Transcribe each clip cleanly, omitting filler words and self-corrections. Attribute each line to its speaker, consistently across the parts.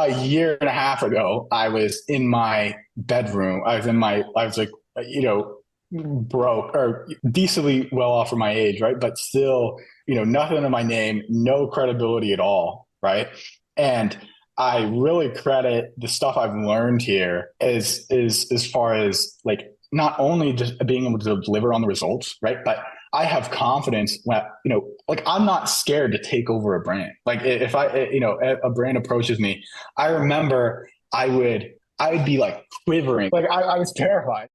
Speaker 1: a year and a half ago, I was in my bedroom. I was like, broke or decently well off for my age, right? But still, nothing in my name, no credibility at all, right? And I really credit the stuff I've learned here is as far as like not only just being able to deliver on the results, right? But I have confidence when, like I'm not scared to take over a brand. Like if a brand approaches me, I remember I would be like quivering. Like I was terrified.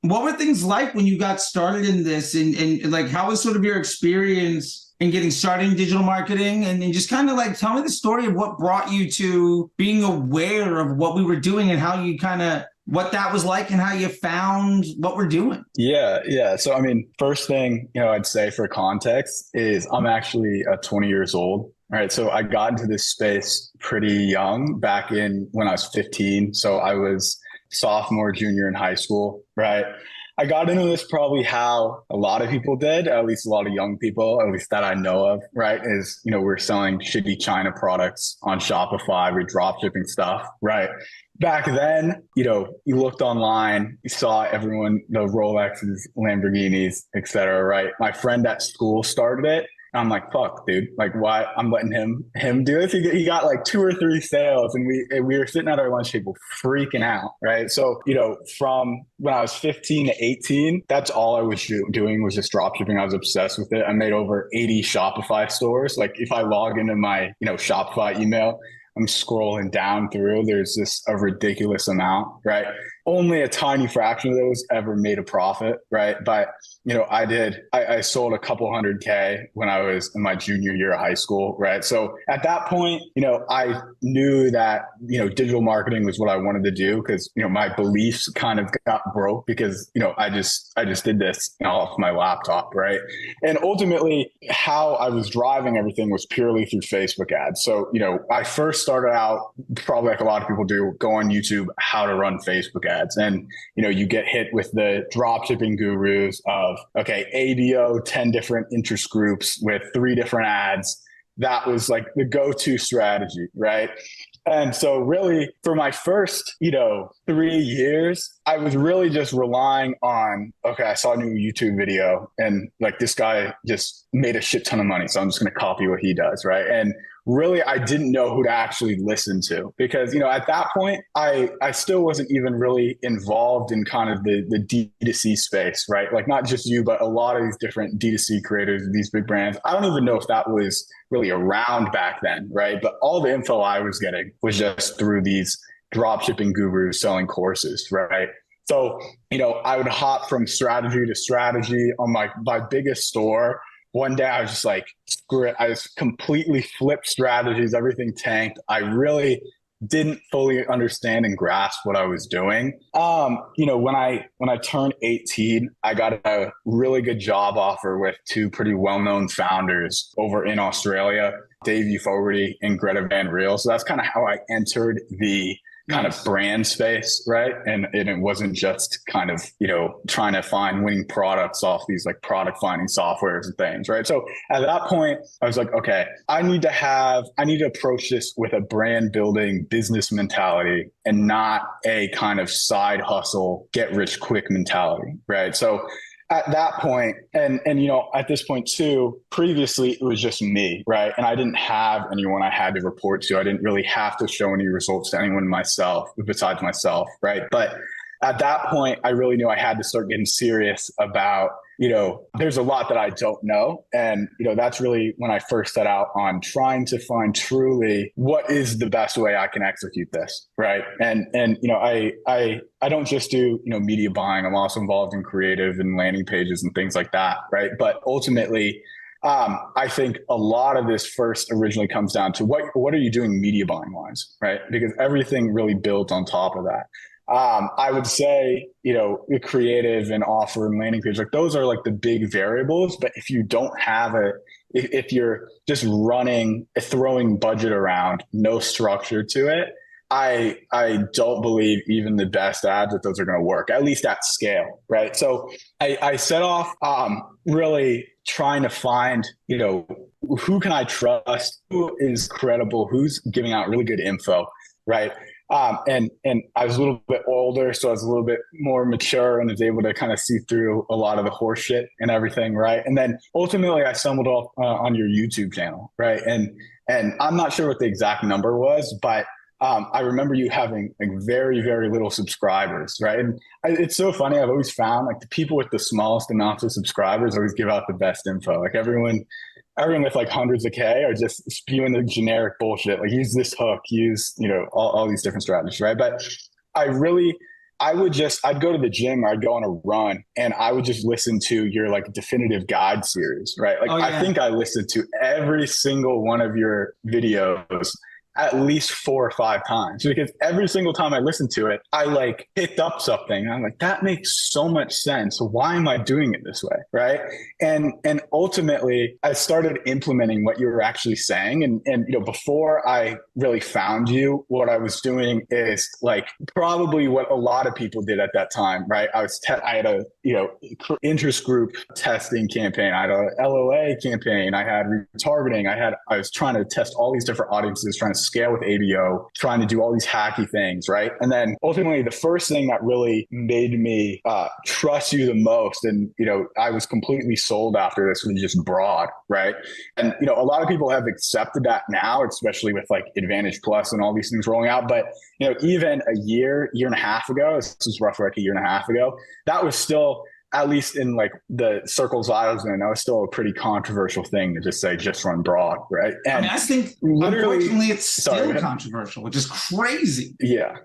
Speaker 2: What were things like when you got started in this and like how was sort of your experience in getting started in digital marketing and just kind of like tell me the story of what brought you to being aware of what we were doing and how you kind of what that was like and how you found what we're doing.
Speaker 1: Yeah, yeah. So I mean, first thing, I'd say for context is I'm actually 20 years old. Right. So I got into this space pretty young back in when I was 15. So I was sophomore, junior in high school. Right. I got into this probably how a lot of people did, at least a lot of young people, at least that I know of, right? Is, we're selling shitty China products on Shopify, we're drop shipping stuff, right? Back then, you looked online, you saw everyone, the Rolexes, Lamborghinis, et cetera, right? My friend at school started it. I'm like, fuck, dude. Like, why? I'm letting him do this. He got like 2 or 3 sales, and we were sitting at our lunch table freaking out, right? So, from when I was 15 to 18, that's all I was doing was just drop shipping. I was obsessed with it. I made over 80 Shopify stores. Like, if I log into my Shopify email, I'm scrolling down through. There's just a ridiculous amount, right? Only a tiny fraction of those ever made a profit, right? But I sold a couple hundred K when I was in my junior year of high school, right? So at that point, I knew that, digital marketing was what I wanted to do because, my beliefs kind of got broke because, I just did this off my laptop, right? And ultimately how I was driving everything was purely through Facebook ads. So, I first started out probably like a lot of people do, go on YouTube, how to run Facebook ads. And, you get hit with the drop shipping gurus of, okay, ADO, 10 different interest groups with 3 different ads. That was like the go-to strategy, right? And so really for my first, 3 years, I was really just relying on, okay, I saw a new YouTube video and like this guy just made a shit ton of money. So I'm just going to copy what he does. Right. And really, I didn't know who to actually listen to because, at that point, I still wasn't even really involved in kind of the D2C space, right? Like not just you, but a lot of these different D2C creators, these big brands. I don't even know if that was really around back then, right? But all the info I was getting was just through these drop shipping gurus selling courses, right? So, I would hop from strategy to strategy on my biggest store. One day I was just like, screw it. I just completely flipped strategies. Everything tanked. I really didn't fully understand and grasp what I was doing. When I turned 18, I got a really good job offer with 2 pretty well-known founders over in Australia, Dave Fogarty and Greta Van Riel. So that's kind of how I entered the kind of brand space, right? And it wasn't just kind of, trying to find winning products off these like product finding softwares and things, right? So at that point, I was like, okay, I need to approach this with a brand building business mentality and not a kind of side hustle, get rich quick mentality, right? So at that point, and at this point too, previously it was just me, right? And I didn't have anyone I had to report to. I didn't really have to show any results to anyone besides myself, right? But at that point, I really knew I had to start getting serious about, there's a lot that I don't know. And, that's really when I first set out on trying to find truly what is the best way I can execute this. Right. And, I don't just do, media buying. I'm also involved in creative and landing pages and things like that. Right. But ultimately, I think a lot of this first originally comes down to what are you doing media buying wise, right? Because everything really builds on top of that. I would say, the creative and offer and landing page, like those are like the big variables. But if you don't have if you're just throwing budget around, no structure to it, I don't believe even the best ads that those are going to work, at least at scale, right? So I set off really trying to find, who can I trust? Who is credible? Who's giving out really good info, right? And I was a little bit older, so I was a little bit more mature and was able to kind of see through a lot of the horse shit and everything, right? And then ultimately, I stumbled off on your YouTube channel, right? And I'm not sure what the exact number was, but I remember you having like very, very little subscribers, right? And it's so funny. I've always found like the people with the smallest amounts of subscribers always give out the best info. Like everyone with like hundreds of K are just spewing the generic bullshit. Like use this hook, use, all these different strategies, right? But I'd go to the gym or I'd go on a run and I would just listen to your like definitive guide series, right? Like I think I listened to every single one of your videos at least 4 or 5 times, because every single time I listened to it, I like picked up something. And I'm like, that makes so much sense. Why am I doing it this way? Right. And ultimately I started implementing what you were actually saying. And before I really found you, what I was doing is like probably what a lot of people did at that time. Right. I had a, interest group testing campaign. I had a LOA campaign. I had retargeting. I was trying to test all these different audiences, trying to scale with ABO, trying to do all these hacky things, right? And then ultimately the first thing that really made me trust you the most, and I was completely sold after this, was just broad, right? And a lot of people have accepted that now, especially with like Advantage Plus and all these things rolling out. But even a year and a half ago, this was roughly like a year and a half ago, that was still, at least in like the circles I was in, that was still a pretty controversial thing to just say, just run broad, right? And
Speaker 2: I think unfortunately it's still controversial, which is crazy.
Speaker 1: Yeah.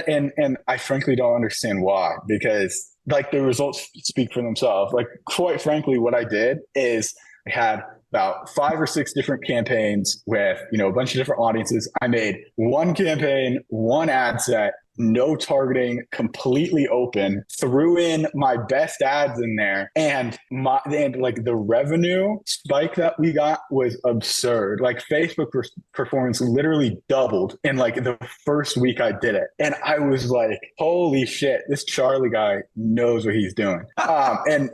Speaker 1: And I frankly don't understand why, because like the results speak for themselves. Like quite frankly, what I did is I had about 5 or 6 different campaigns with, a bunch of different audiences. I made one campaign, one ad set, no targeting, completely open, threw in my best ads in there, and like the revenue spike that we got was absurd. Like Facebook performance literally doubled in like the first week I did it. And I was like, holy shit, this Charley guy knows what he's doing. And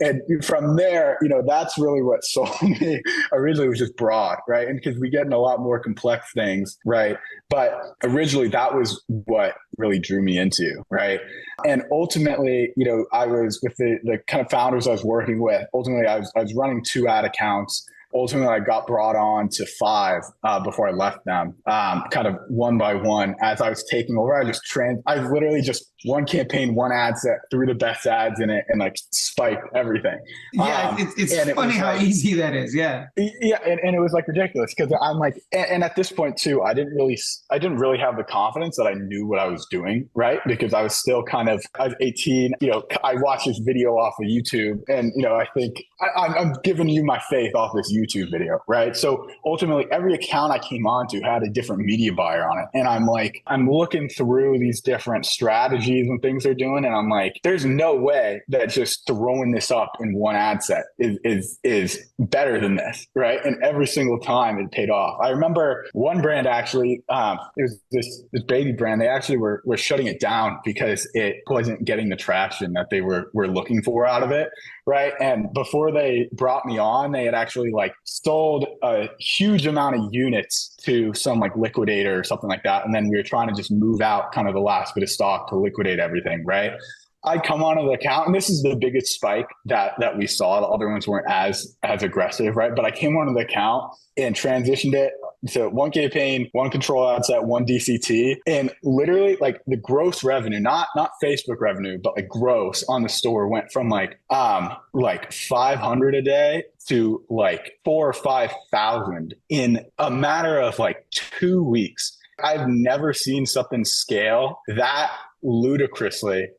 Speaker 1: from there, that's really what sold me. Originally was just broad, right? And because we get in a lot more complex things, right? But originally that was what really drew me into, right? And ultimately, I was with the kind of founders I was working with. Ultimately, I was running 2 ad accounts. Ultimately, I got brought on to 5 before I left them, kind of one by one. As I was taking over, I literally just one campaign, one ad set, threw the best ads in it, and like spiked everything.
Speaker 2: Yeah, it's funny how easy that is. Yeah,
Speaker 1: and it was like ridiculous, because I'm like, and at this point too, I didn't really have the confidence that I knew what I was doing, right? Because I was still I was 18. I watched this video off of YouTube, and I think I'm giving you my faith off this YouTube video, right? So ultimately, every account I came onto had a different media buyer on it, and I'm looking through these different strategies and things they're doing, and I'm like, there's no way that just throwing this up in one ad set is better than this, right? And every single time it paid off. I remember one brand actually, it was this baby brand. They actually were shutting it down because it wasn't getting the traction that they were looking for out of it, right? And before they brought me on, they had actually like sold a huge amount of units to some like liquidator or something like that. And then we were trying to just move out kind of the last bit of stock to liquidate everything, right? I come onto the account, and this is the biggest spike that we saw. The other ones weren't as aggressive, right? But I came onto the account and transitioned it to one campaign, one control ad set, one DCT, and literally like the gross revenue, not Facebook revenue, but like gross on the store went from like 500 a day to like 4,000 or 5,000 in a matter of like 2 weeks. I've never seen something scale that ludicrously,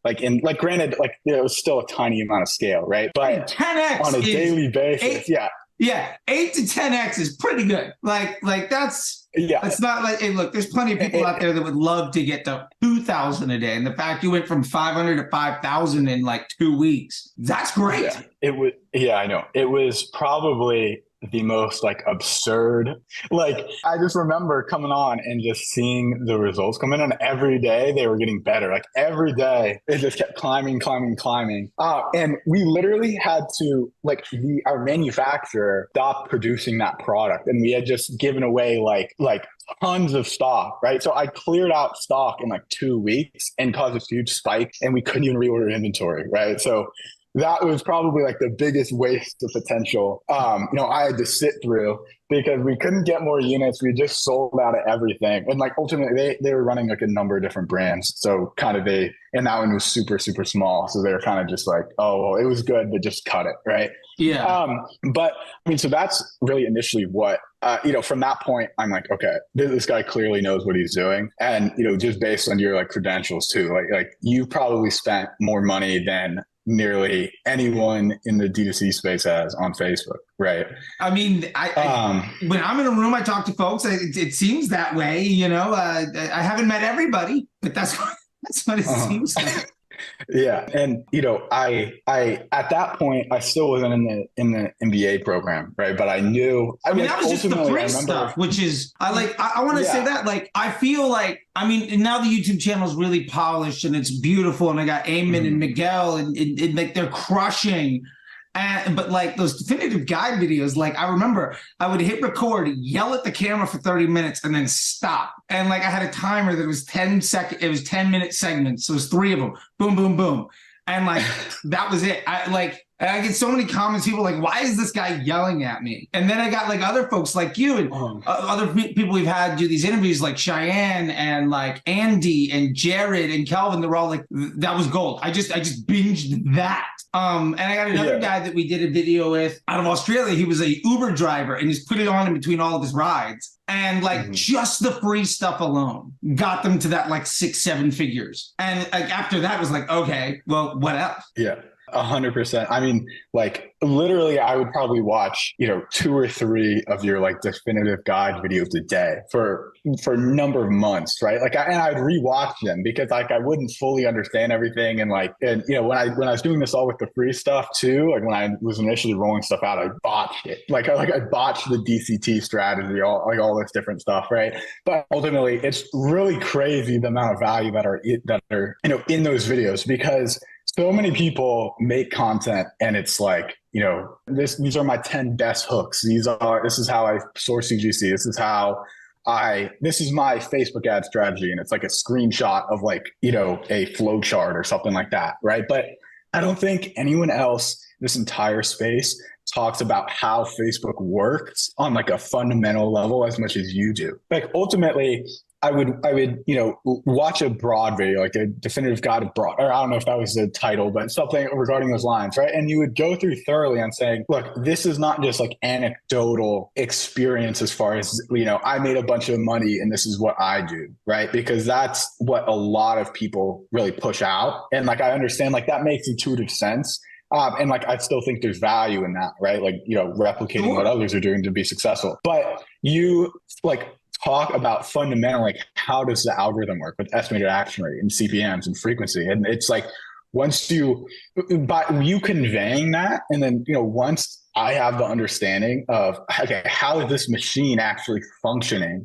Speaker 1: granted, it was still a tiny amount of scale, right? But
Speaker 2: 10x
Speaker 1: on a daily basis,
Speaker 2: 8 to 10x is pretty good. Like that's it's not like, hey, look, there's plenty of people out there that would love to get to 2,000 a day, and the fact you went from 500 to 5,000 in like 2 weeks, that's great.
Speaker 1: I know. It was probably the most like absurd. Like I just remember coming on and just seeing the results come in, and every day they were getting better. Like every day it just kept climbing, climbing, climbing. And we literally had to like our manufacturer stopped producing that product, and we had just given away like tons of stock, right? So I cleared out stock in like 2 weeks and caused a huge spike, and we couldn't even reorder inventory, right? So that was probably like the biggest waste of potential, I had to sit through because we couldn't get more units. We just sold out of everything. And like ultimately they were running like a number of different brands. So kind of and that one was super, super small. So they were kind of just like, oh, well, it was good, but just cut it. Right.
Speaker 2: Yeah.
Speaker 1: But I mean, so that's really initially what, from that point, I'm like, okay, this guy clearly knows what he's doing. And, just based on your like credentials too, like you probably spent more money than nearly anyone in the D2C space has on Facebook, right?
Speaker 2: I mean, when I'm in a room, I talk to folks. It seems that way, I haven't met everybody, but that's what it seems like.
Speaker 1: Yeah. And, I at that point, I still wasn't in the MBA program, right? But I knew,
Speaker 2: that was just the free stuff, which is, I want to say that, like, I feel like, and now the YouTube channel is really polished and it's beautiful. And I got Eamon and Miguel and like, they're crushing. But like those definitive guide videos, like I remember I would hit record, yell at the camera for 30 minutes and then stop. And like I had a timer that was 10-minute segments. So it was 3 of them. Boom, boom, boom. And like, that was it. I get so many comments, people like, why is this guy yelling at me? And then I got like other folks like you and other people we've had do these interviews like Cheyenne and like Andy and Jared and Kelvin. They're all like, that was gold. I just binged that. And I got another guy that we did a video with out of Australia. He was a Uber driver and he's put it on in between all of his rides. And like just the free stuff alone got them to that like 6-7 figures. And like after that was like, okay, well, what else?
Speaker 1: Yeah. 100%. I mean, like literally I would probably watch, 2 or 3 of your like definitive guide videos a day for a number of months, right? Like, and I'd rewatch them because like I wouldn't fully understand everything. And like, when I was doing this all with the free stuff too, like when I was initially rolling stuff out, I botched it. I botched the DCT strategy, all this different stuff, right? But ultimately it's really crazy the amount of value that are in those videos, because so many people make content and it's like, these are my 10 best hooks. This is how I source CGC. This is my Facebook ad strategy. And it's like a screenshot of like, a flow chart or something like that. Right. But I don't think anyone else in this entire space talks about how Facebook works on like a fundamental level as much as you do. Like ultimately, I would, watch a broad video, like a definitive guide of broad, or I don't know if that was the title, but something regarding those lines, right? And you would go through thoroughly on saying, look, this is not just like anecdotal experience as far as, I made a bunch of money and this is what I do, right? Because that's what a lot of people really push out. And like, I understand like that makes intuitive sense. And like, I still think there's value in that, right? Like, replicating what others are doing to be successful. But you like, talk about fundamental, like how does the algorithm work with estimated action rate and CPMs and frequency? And it's like, by you conveying that, and then, once I have the understanding of, okay, how is this machine actually functioning?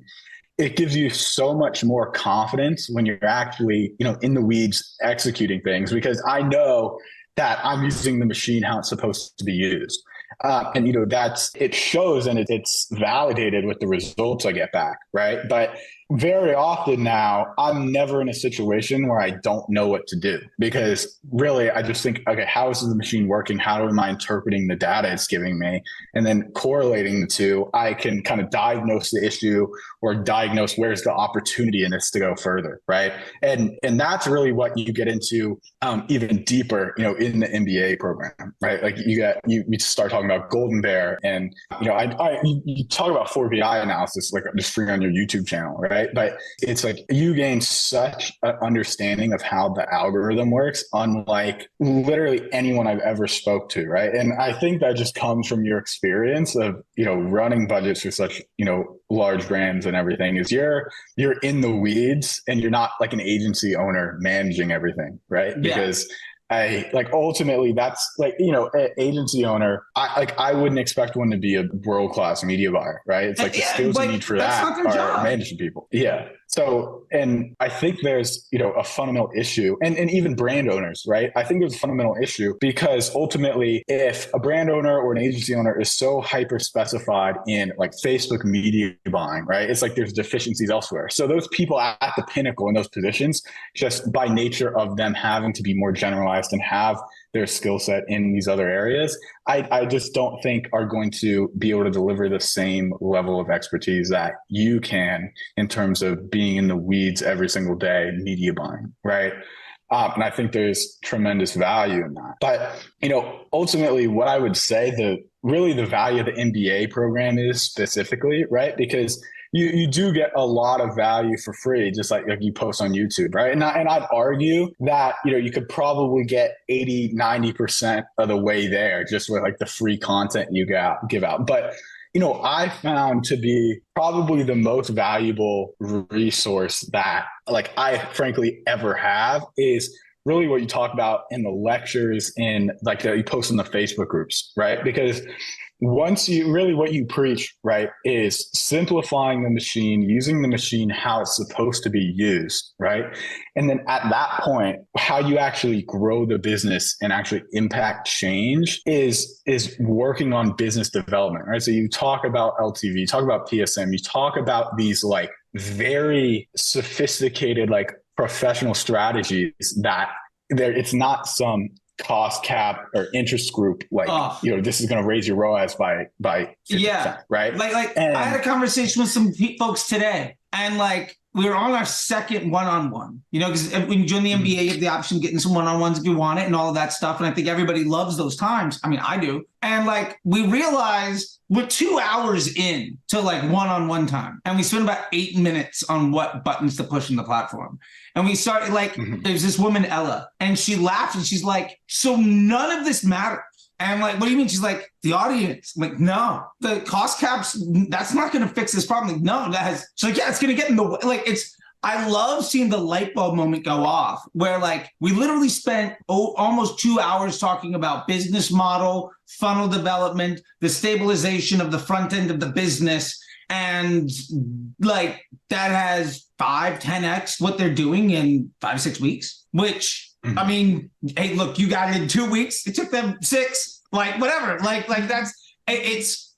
Speaker 1: It gives you so much more confidence when you're actually, in the weeds executing things, because I know that I'm using the machine how it's supposed to be used. And it shows and it's validated with the results I get back, right? But very often now, I'm never in a situation where I don't know what to do, because really I just think, okay, how is the machine working? How am I interpreting the data it's giving me? And then correlating the two, I can kind of diagnose the issue or diagnose where's the opportunity in this to go further, right? And that's really what you get into even deeper, in the MBA program, right? Like you start talking about Golden Bear, and you talk about 4BI analysis, like just free on your YouTube channel, right? But it's like you gain such an understanding of how the algorithm works, unlike literally anyone I've ever spoke to, right? And I think that just comes from your experience of, running budgets for such, large brands and everything, is you're in the weeds and you're not like an agency owner managing everything, right?
Speaker 2: Yeah.
Speaker 1: Because I like ultimately that's like, you know, an agency owner, I wouldn't expect one to be a world-class media buyer, right? It's like the
Speaker 2: Yeah,
Speaker 1: skills you
Speaker 2: like
Speaker 1: need for
Speaker 2: that's
Speaker 1: that
Speaker 2: not their
Speaker 1: are
Speaker 2: job.
Speaker 1: managing people. Yeah. So, and I think there's, you know, a fundamental issue and even brand owners, right? I think there's a fundamental issue because ultimately if a brand owner or an agency owner is so hyper specified in like Facebook media buying, right? It's like there's deficiencies elsewhere. So those people at the pinnacle in those positions, just by nature of them having to be more generalized and have their skill set in these other areas, I just don't think are going to be able to deliver the same level of expertise that you can in terms of being in the weeds every single day, media buying, right? And I think there's tremendous value in that. But, you know, ultimately what I would say the value of the MBA program is specifically, right? Because you do get a lot of value for free, just like you post on YouTube, right? And I'd argue that, you know, you could probably get 80-90% of the way there just with like the free content you give out. But you know, I found to be probably the most valuable resource that like I frankly ever have is really what you talk about in the lectures and like you post in the Facebook groups, right? Because once you really what you preach, right, is simplifying the machine, using the machine how it's supposed to be used, right? And then at that point, how you actually grow the business and actually impact change is working on business development, right? So you talk about LTV, you talk about PSM, you talk about these like very sophisticated, like professional strategies that it's not some cost cap or interest group like you know this is going to raise your ROAS by 50%,
Speaker 2: yeah,
Speaker 1: right?
Speaker 2: Like
Speaker 1: and
Speaker 2: I had a conversation with some folks today, and like we were on our second one-on-one, you know, because when you join the MBA, you have the option of getting some one-on-ones if you want it and all of that stuff. And I think everybody loves those times. I mean, I do. And like we realized we're 2 hours in to like one-on-one time, and we spent about 8 minutes on what buttons to push in the platform. And we started like, there's this woman, Ella, and she laughed and she's like, so none of this matters. And I'm like, what do you mean? She's like, the audience. I'm like, no, the cost caps, that's not going to fix this problem. Like, no, that has, she's like, yeah, it's going to get in the way. Like, I love seeing the light bulb moment go off where like we literally spent almost 2 hours talking about business model, funnel development, the stabilization of the front end of the business. And like that has 5-10x what they're doing in 5-6 weeks, which I mean, hey, look, you got it in 2 weeks. It took them 6, like whatever. Like that's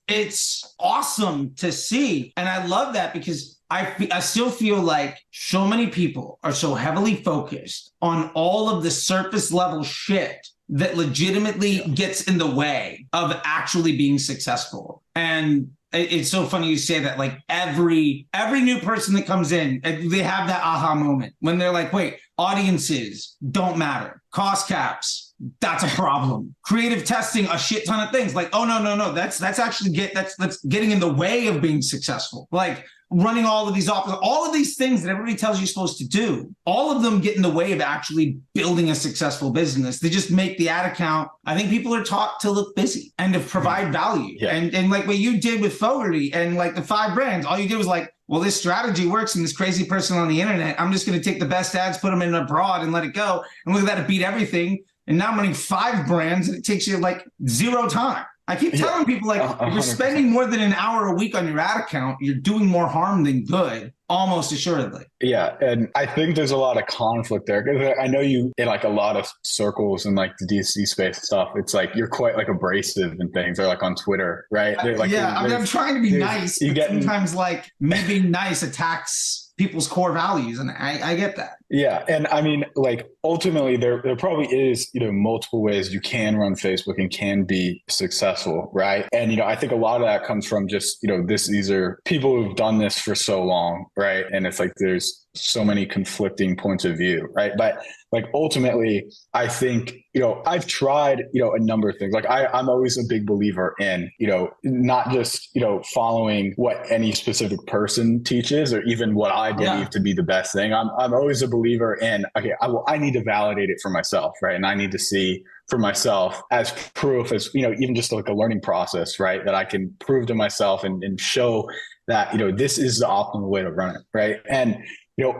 Speaker 2: it's awesome to see. And I love that because I still feel like so many people are so heavily focused on all of the surface level shit that legitimately gets in the way of actually being successful. And it's so funny you say that. Like every new person that comes in, they have that aha moment when they're like, wait, audiences don't matter. Cost caps, that's a problem. Creative testing, a shit ton of things. Like, oh no, that's actually that's getting in the way of being successful. Like running all of these things that everybody tells you you're supposed to do, all of them get in the way of actually building a successful business. They just make the ad account. I think people are taught to look busy and to provide value. Yeah. And like what you did with Fogarty and like the 5 brands, all you did was like, well, this strategy works and this crazy person on the internet, I'm just going to take the best ads, put them in abroad and let it go. And look at that, it beat everything. And now I'm running 5 brands and it takes you like 0 time. I keep telling people, like, if you're spending more than an hour a week on your ad account, you're doing more harm than good, almost assuredly.
Speaker 1: Yeah. And I think there's a lot of conflict there because I know you in like a lot of circles and like the DC space stuff. It's like you're quite like abrasive and things, or like on Twitter, right? Like,
Speaker 2: I'm trying to be nice, but sometimes like me being nice attacks people's core values. And I get that.
Speaker 1: Yeah. And I mean, like ultimately there probably is, you know, multiple ways you can run Facebook and can be successful. Right. And, you know, I think a lot of that comes from just, you know, these are people who've done this for so long. Right. And it's like, there's so many conflicting points of view. Right. But like, ultimately, I think, you know, I've tried, you know, a number of things. Like I'm always a big believer in, you know, not just, you know, following what any specific person teaches or even what I believe to be the best thing. I'm always a believer believer in, okay, I need to validate it for myself, right? And I need to see for myself as proof, as, even just like a learning process, right? That I can prove to myself and show that, this is the optimal way to run it, right? And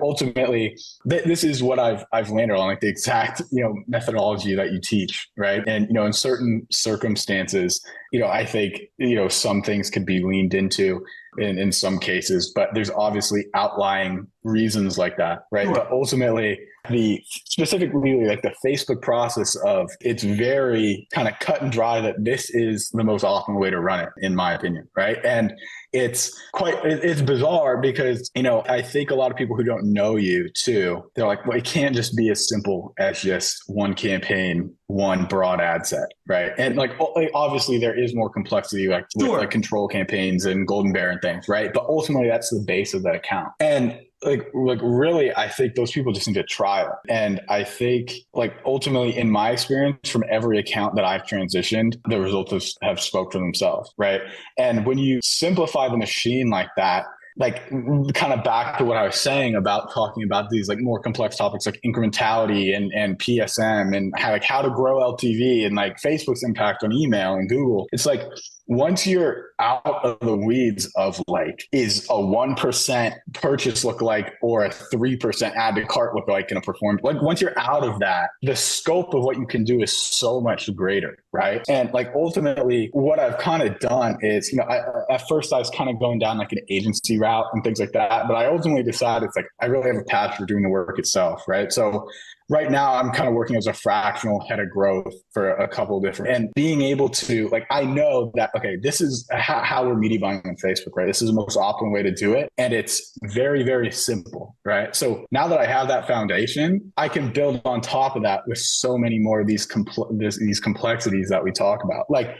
Speaker 1: ultimately, this is what I've landed on, like the exact, methodology that you teach, right? And, in certain circumstances, I think, some things could be leaned into in some cases, but there's obviously outlying reasons like that, right?
Speaker 2: Sure.
Speaker 1: But ultimately, specifically like the Facebook process of, it's very kind of cut and dry that this is the most optimal way to run it, in my opinion, right? And it's bizarre because, I think a lot of people who don't know you too, they're like, well, it can't just be as simple as just one campaign, one broad ad set, right? And like, obviously there is more complexity, like with like control campaigns and Golden Bear and things, right? But ultimately that's the base of that account. And like really, I think those people just need to try it. And I think like ultimately in my experience from every account that I've transitioned, the results have spoke for themselves, right? And when you simplify the machine like that, like kind of back to what I was saying about talking about these like more complex topics like incrementality and PSM and how to grow LTV and like Facebook's impact on email and Google. It's like, once you're out of the weeds of like, is a 1% purchase look like or a 3% add to cart look like in a performance, like once you're out of that, the scope of what you can do is so much greater, right? And like ultimately what I've kind of done is, at first I was kind of going down like an agency route and things like that, but I ultimately decided it's like, I really have a passion for doing the work itself, right? So right now I'm kind of working as a fractional head of growth for a couple of different, and being able to like, I know that, okay, this is how we're media buying on Facebook, right? This is the most optimal way to do it. And it's very, very simple, right? So now that I have that foundation, I can build on top of that with so many more of these complexities that we talk about. Like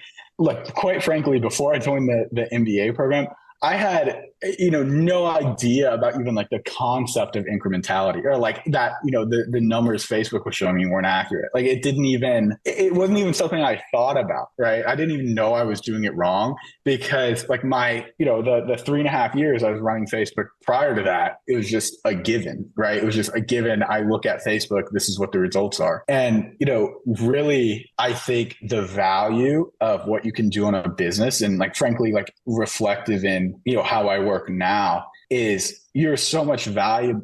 Speaker 1: quite frankly, before I joined the MBA program, I had, no idea about even like the concept of incrementality or like that, the numbers Facebook was showing me weren't accurate. Like it wasn't even something I thought about, right? I didn't even know I was doing it wrong because like my, the 3.5 years I was running Facebook prior to that, it was just a given, right? It was just a given. I look at Facebook, this is what the results are. And, really, I think the value of what you can do on a business and like, frankly, like reflective in, how I work now is you're so much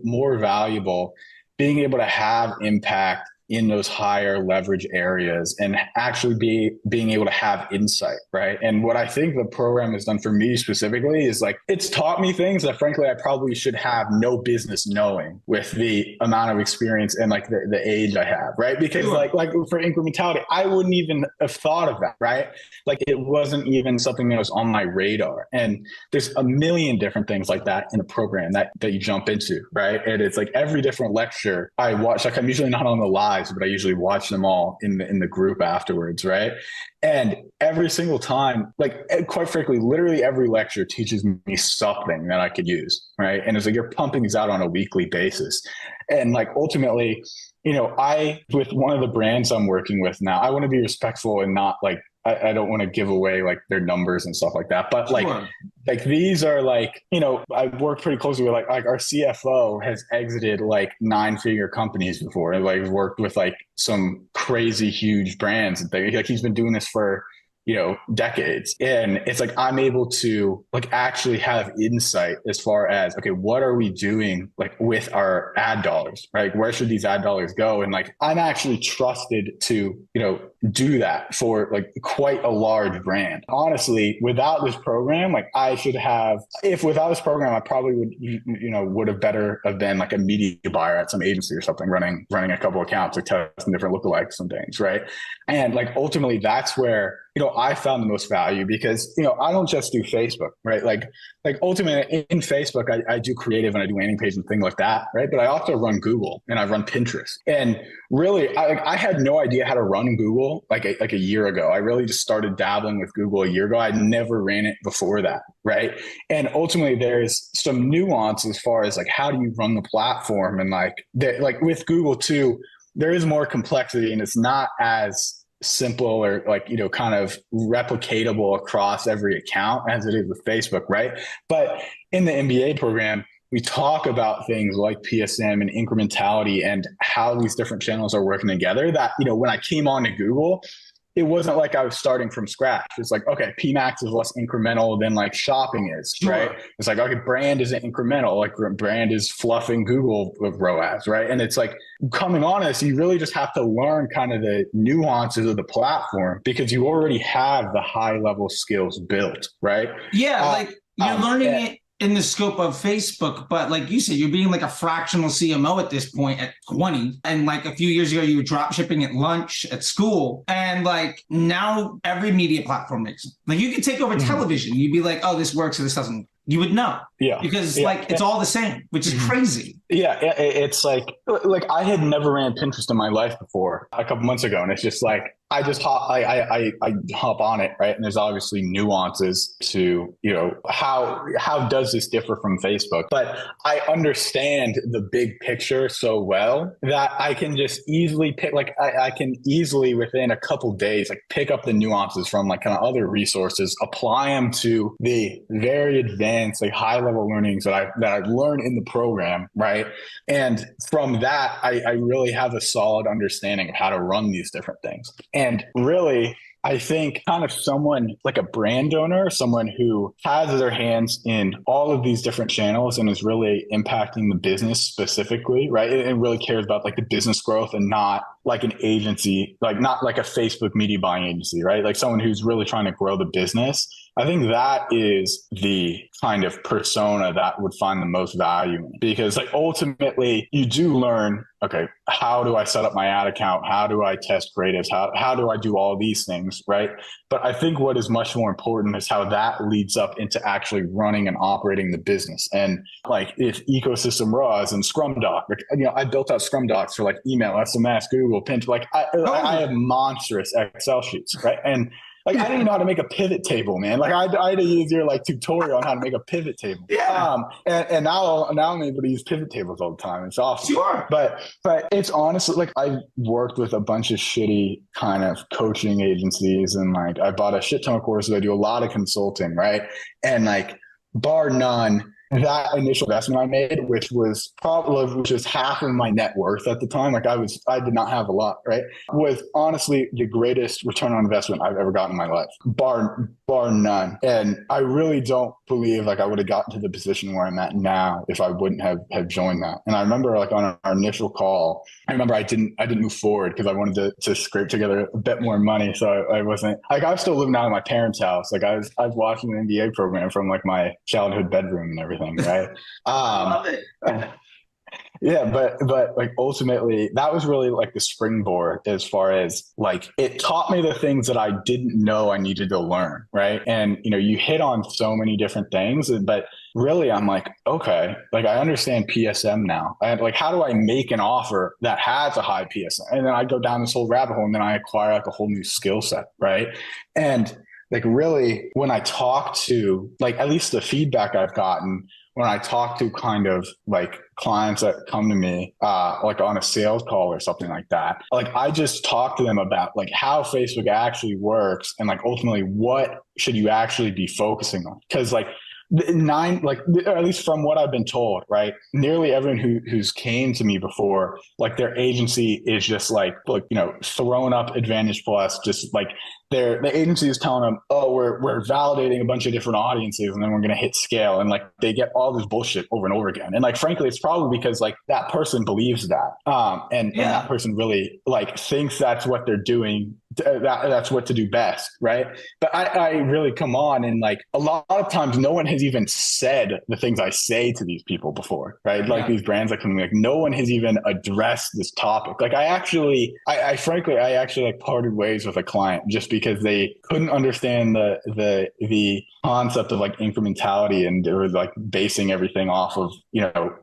Speaker 1: more valuable being able to have impact in those higher leverage areas and actually being able to have insight, right? And what I think the program has done for me specifically is like, it's taught me things that frankly, I probably should have no business knowing with the amount of experience and like the age I have, right? Because like for incrementality, I wouldn't even have thought of that, right? Like it wasn't even something that was on my radar. And there's a million different things like that in a program that you jump into, right? And it's like every different lecture I watch, like I'm usually not on the live, but I usually watch them all in the group afterwards, right? And every single time, like quite frankly, literally every lecture teaches me something that I could use, right? And it's like you're pumping these out on a weekly basis. And like ultimately, with one of the brands I'm working with now, I want to be respectful and not like, I don't want to give away like their numbers and stuff like that. But like these are like, I work pretty closely with like our CFO has exited like 9-figure companies before and like worked with like some crazy huge brands and things. Like he's been doing this for, decades. And it's like, I'm able to like actually have insight as far as, okay, what are we doing like with our ad dollars, right? Where should these ad dollars go? And like, I'm actually trusted to, do that for like quite a large brand. Honestly, without this program, like without this program, I probably would have better have been like a media buyer at some agency or something, running a couple accounts, like testing different lookalikes and things, right? And like, ultimately that's where, I found the most value because, I don't just do Facebook, right? Like ultimately in Facebook, I do creative and I do landing page and things like that, right? But I also run Google and I run Pinterest. And really, I had no idea how to run Google like a year ago. I really just started dabbling with Google a year ago. I never ran it before that, right? And ultimately, there's some nuance as far as like how do you run the platform and like with Google too, there is more complexity and it's not as simple or like, kind of replicatable across every account as it is with Facebook, right? But in the MBA program, we talk about things like PSM and incrementality and how these different channels are working together, that, when I came on to Google, it wasn't like I was starting from scratch. It's like, okay, PMAX is less incremental than like shopping is,
Speaker 2: Sure.
Speaker 1: right? It's like, okay, brand isn't incremental. Like brand is fluffing Google with ROAS, right? And it's like, coming on this, you really just have to learn kind of the nuances of the platform because you already have the high level skills built, right?
Speaker 2: Yeah, like you're learning it in the scope of Facebook, but like you said, you're being like a fractional CMO at this point at 20. And like a few years ago, you were drop shipping at lunch at school. And like now every media platform makes it. Like you could take over television. You'd be like, oh, this works or this doesn't. You would know.
Speaker 1: Yeah.
Speaker 2: Because like it's all the same, which is crazy.
Speaker 1: Yeah. It's like I had never ran Pinterest in my life before a couple months ago. And it's just like, I hop on it, right? And there's obviously nuances to, how does this differ from Facebook? But I understand the big picture so well that I can just easily pick, like I can easily within a couple days, like pick up the nuances from like kind of other resources, apply them to the very advanced, like high level learnings that I've learned in the program, right? And from that, I really have a solid understanding of how to run these different things. And really, I think kind of someone like a brand owner, someone who has their hands in all of these different channels and is really impacting the business specifically, right? And really cares about like the business growth and not like an agency, like not like a Facebook media buying agency, right? Like someone who's really trying to grow the business. I think that is the kind of persona that would find the most value in it. Because like ultimately you do learn, okay, how do I set up my ad account? How do I test creatives? How do I do all these things, right? But I think what is much more important is how that leads up into actually running and operating the business. And like if ecosystem RAWs and Scrum Doc, like, I built out Scrum Docs for like email, SMS, Google, Pinterest, like I have monstrous Excel sheets, right? And like, I didn't even know how to make a pivot table, man. Like I had to use your like tutorial on how to make a pivot table.
Speaker 2: Yeah.
Speaker 1: And now I'm able to use pivot tables all the time. It's awesome.
Speaker 2: Sure.
Speaker 1: But it's honestly like I've worked with a bunch of shitty kind of coaching agencies and like I bought a shit ton of courses. I do a lot of consulting, right? And like bar none, that initial investment I made, which was half of my net worth at the time, like I did not have a lot, right? Was honestly the greatest return on investment I've ever gotten in my life, bar none. And I really don't believe like I would have gotten to the position where I'm at now if I wouldn't have joined that. And I remember like on our initial call, I didn't move forward because I wanted to scrape together a bit more money. So I wasn't like, I was still living out of my parents' house. Like I was watching the MBA program from like my childhood bedroom and everything. Right.
Speaker 2: Love it.
Speaker 1: Yeah, but like ultimately that was really like the springboard as far as like it taught me the things that I didn't know I needed to learn, right? And you hit on so many different things, but really I'm like, okay, like I understand PSM now. And like how do I make an offer that has a high PSM? And then I go down this whole rabbit hole and then I acquire like a whole new skill set, right? And like really when I talk to like at least the feedback I've gotten when I talk to kind of like clients that come to me, like on a sales call or something like that, like I just talk to them about like how Facebook actually works and like ultimately what should you actually be focusing on? Because like or at least from what I've been told, right? Nearly everyone who's came to me before, like their agency is just like throwing up Advantage Plus, just like the agency is telling them, oh, we're validating a bunch of different audiences and then we're going to hit scale. And like they get all this bullshit over and over again. And like, frankly, it's probably because like that person believes that. And that person really like thinks that's what they're doing. That's what to do best. Right. But I really come on and like a lot of times no one has even said the things I say to these people before. Right. Like these brands that come like no one has even addressed this topic. Like I frankly like parted ways with a client just because they couldn't understand the concept of like incrementality and they were like basing everything off of,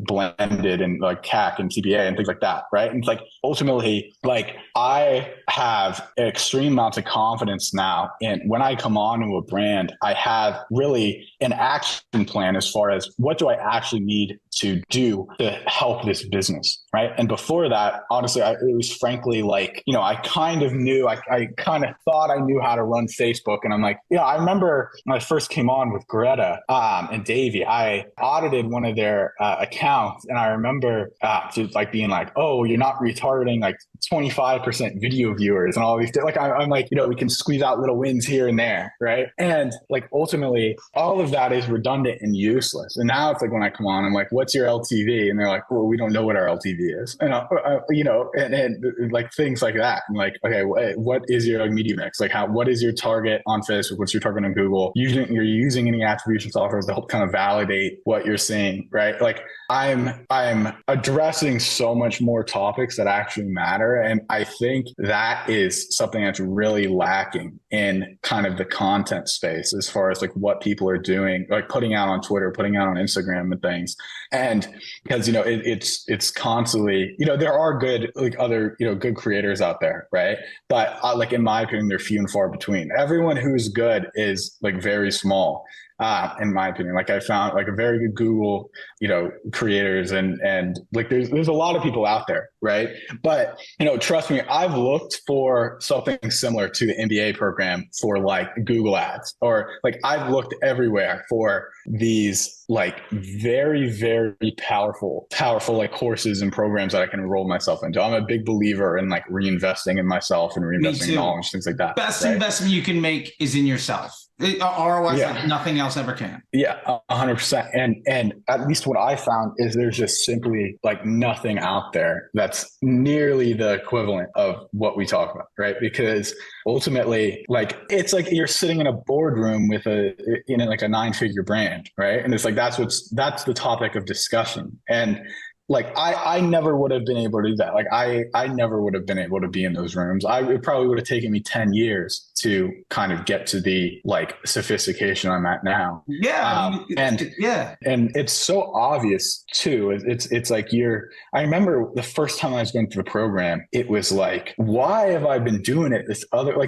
Speaker 1: blended and like CAC and CPA and things like that. Right. And it's like ultimately like I have extreme amounts of confidence now. And when I come on to a brand, I have really an action plan as far as what do I actually need to do to help this business, right? And before that, honestly, it was frankly like, I kind of knew, I kind of thought I knew how to run Facebook. And I'm like, I remember when I first came on with Greta and Davey, I audited one of their accounts. And I remember just like being like, oh, you're not retargeting like 25% video viewers and all these, like, I'm like, we can squeeze out little wins here and there, right? And like, ultimately, all of that is redundant and useless. And now it's like, when I come on, I'm like, what's your LTV? And they're like, well, we don't know what our LTV is. And, and like things like that. And like, okay, what is your media mix? Like what is your target on Facebook? What's your target on Google? You're using any attribution software to help kind of validate what you're seeing, right? Like I'm addressing so much more topics that actually matter. And I think that is something that's really lacking in kind of the content space as far as like what people are doing, like putting out on Twitter, putting out on Instagram and things. And because, it's constantly, there are good, like other, good creators out there, right? But like, in my opinion, they're few and far between. Everyone who's good is like very small. In my opinion, like I found like a very good Google, creators and like there's a lot of people out there, right? But trust me, I've looked for something similar to the MBA program for like Google ads, or like I've looked everywhere for these like very, very powerful like courses and programs that I can enroll myself into. I'm a big believer in like reinvesting in myself and reinvesting in knowledge, things like that.
Speaker 2: Best investment you can make is in yourself. ROI, like nothing else ever can.
Speaker 1: Yeah, 100%. And at least what I found is there's just simply like nothing out there that's nearly the equivalent of what we talk about, right? Because ultimately, like it's like you're sitting in a boardroom with like a 9-figure brand, right? And it's like that's the topic of discussion. And like I never would have been able to do that. Like I never would have been able to be in those rooms. It probably would have taken me 10 years to kind of get to the like sophistication I'm at now.
Speaker 2: Yeah.
Speaker 1: And it's so obvious too. It's like I remember the first time I was going through the program, it was like, why have I been doing it?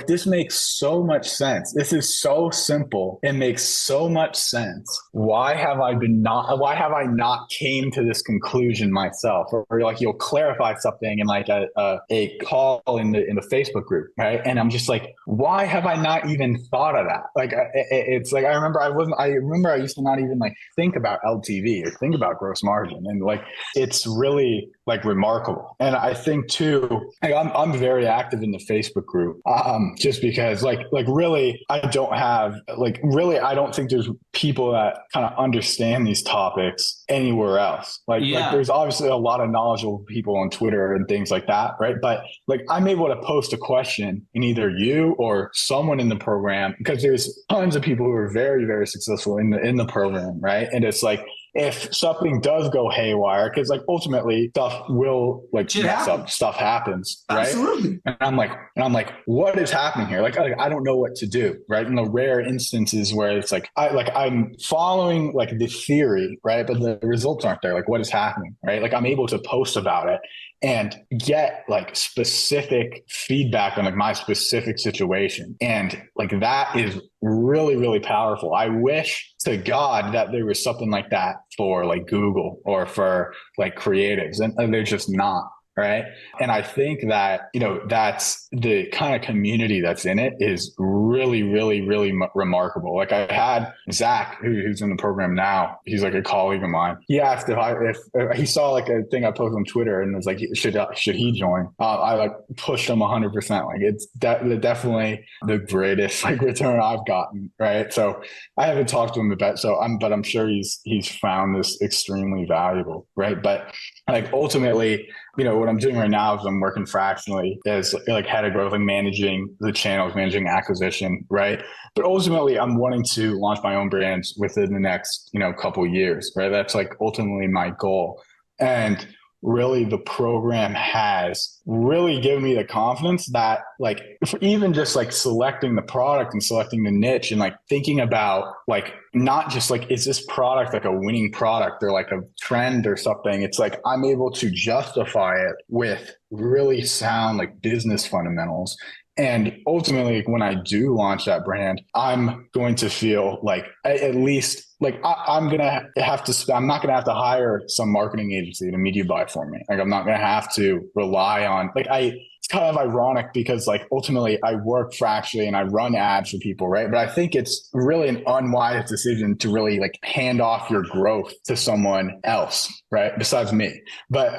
Speaker 1: This makes so much sense. This is so simple. It makes so much sense. Why have I not came to this conclusion myself? Or like you'll clarify something in like a call in the Facebook group, right? And I'm just like, why have I not even thought of that? Like it's like I remember I used to not even like think about LTV or think about gross margin, and like it's really like remarkable. And I think too, like, I'm very active in the Facebook group, just because like really I don't think there's people that kind of understand these topics anywhere else. Like there's obviously a lot of knowledgeable people on Twitter and things like that, right? But like I'm able to post a question in either you or someone in the program, because there's tons of people who are very, very successful in the program, right? And it's like, if something does go haywire, because like ultimately stuff will like mess up, stuff happens, right?
Speaker 2: Absolutely.
Speaker 1: And I'm like, what is happening here? Like I don't know what to do, right? In the rare instances where it's like I'm following like the theory, right? But the results aren't there. Like what is happening, right? Like I'm able to post about it and get like specific feedback on like my specific situation. And like that is really, really powerful. I wish to God that there was something like that for like Google or for like creatives, and they're just not. Right. And I think that, that's the kind of community that's in it is really, really, really remarkable. Like I had Zach, who's in the program now. He's like a colleague of mine. He asked if he saw like a thing I posted on Twitter and was like, should he join? I like pushed him 100%. Like it's definitely the greatest like return I've gotten. Right. So I haven't talked to him about, but I'm sure he's found this extremely valuable. Right. But like ultimately, what I'm doing right now is I'm working fractionally as like head of growth, like managing the channels, managing acquisition, right? But ultimately, I'm wanting to launch my own brands within the next, couple of years, right? That's like ultimately my goal. And really the program has really given me the confidence that like even just like selecting the product and selecting the niche and like thinking about like not just like is this product like a winning product or like a trend or something, it's like I'm able to justify it with really sound like business fundamentals And ultimately, when I do launch that brand, I'm going to feel like at least like I'm gonna have to. I'm not gonna have to hire some marketing agency to media buy for me. Like I'm not gonna have to rely on It's kind of ironic because like ultimately I work fractionally and I run ads for people, right? But I think it's really an unwise decision to really like hand off your growth to someone else, right? Besides me. But